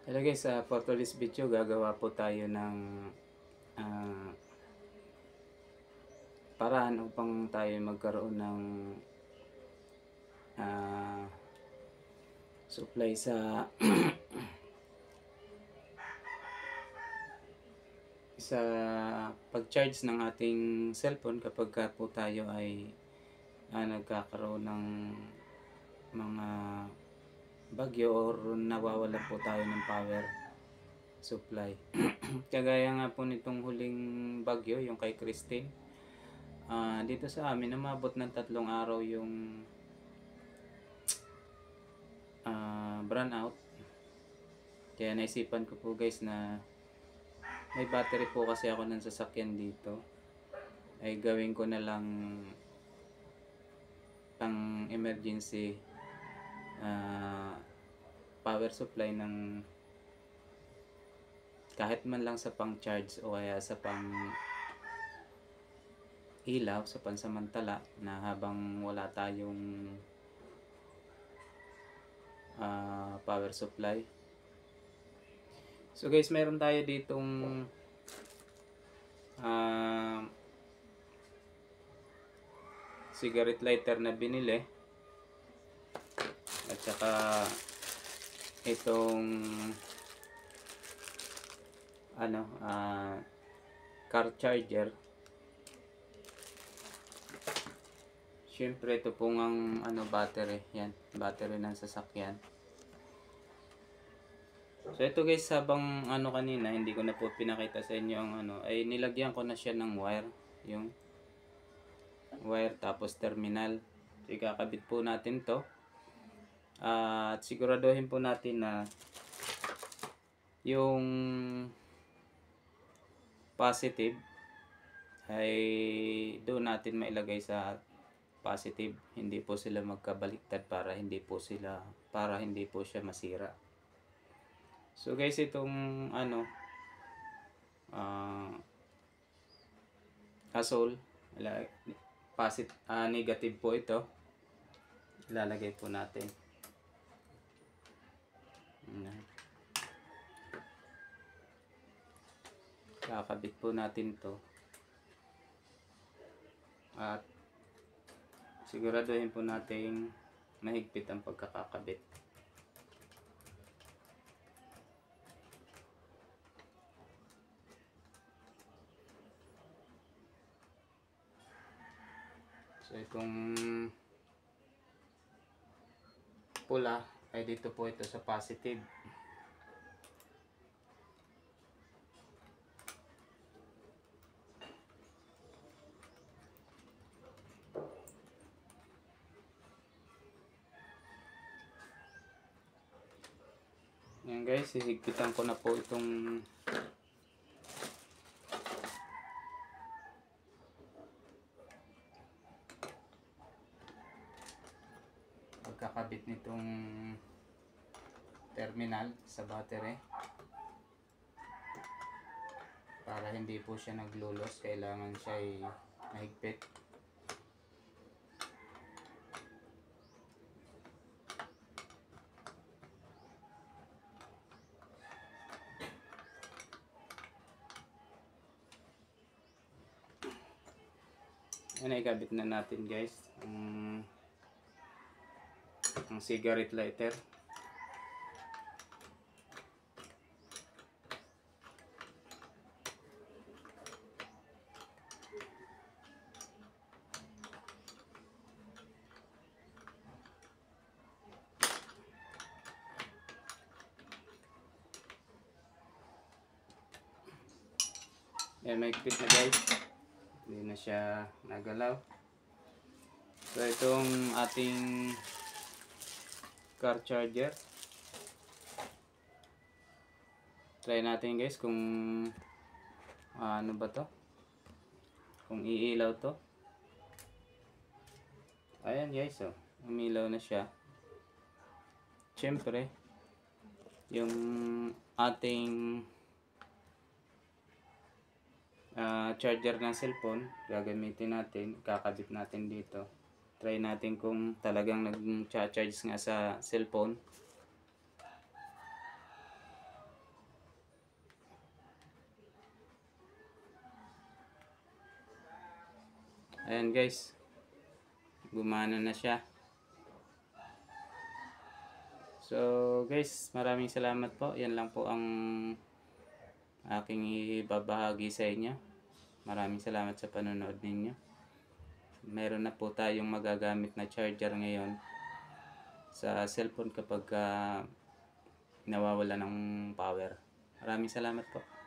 Hello guys, for today's video gagawa po tayo ng ah, paraan upang tayo magkaroon ng ah, supply sa sa pag-charge ng ating cellphone kapag ka po tayo ay nagkakaroon ng mga bagyo or nawawalan po tayo ng power supply. Kagaya nga po nitong huling bagyo, yung kay Christine. Dito sa amin, umabot ng 3 araw yung brownout. Kaya naisipan ko po guys na may battery po kasi ako ng sasakyan dito. Ay gawin ko na lang pang emergency power supply ng kahit man lang sa pang charge o kaya sa pang ilaw sa pansamantala na habang wala tayong power supply. So guys, meron tayo ditong cigarette lighter na binili at saka itong car charger. Siyempre ito pong ang battery, yan, battery ng sasakyan. So ito guys, habang kanina hindi ko na po pinakita sa inyo ang ay nilagyan ko na siya ng wire, yung wire tapos terminal. So ikakabit po natin to at siguraduhin po natin na yung positive ay doon natin mailagay sa positive, hindi po sila magkabaliktad para hindi po siya masira. So guys, itong asol, negative po ito, ilalagay po natin. Kakabit po natin to at siguraduhin po natin mahigpit ang pagkakakabit. So itong pula ay dito po ito sa positive. Yan guys, hihigpitan ko na po itong pagkakabit nitong terminal sa battery para hindi po siya naglulos. Kailangan siya ay mahigpit. Yan, ikabit na natin guys ang cigarette lighter. Yan, mahigpit na guys, hindi na siya nagalaw. So itong ating car charger, try natin guys kung ano ba to, kung iilaw to. Ayan guys, umilaw na siya. Siyempre yung ating charger ng cellphone gagamitin natin, kakabit natin dito. Try natin kung talagang nag-charge nga sa cellphone. Ayan guys, gumana na siya. So guys, maraming salamat po. Yan lang po ang aking ibabahagi sa inyo. Maraming salamat sa panonood ninyo. Meron na po tayong magagamit na charger ngayon sa cellphone kapag nawawala ng power. Maraming salamat po.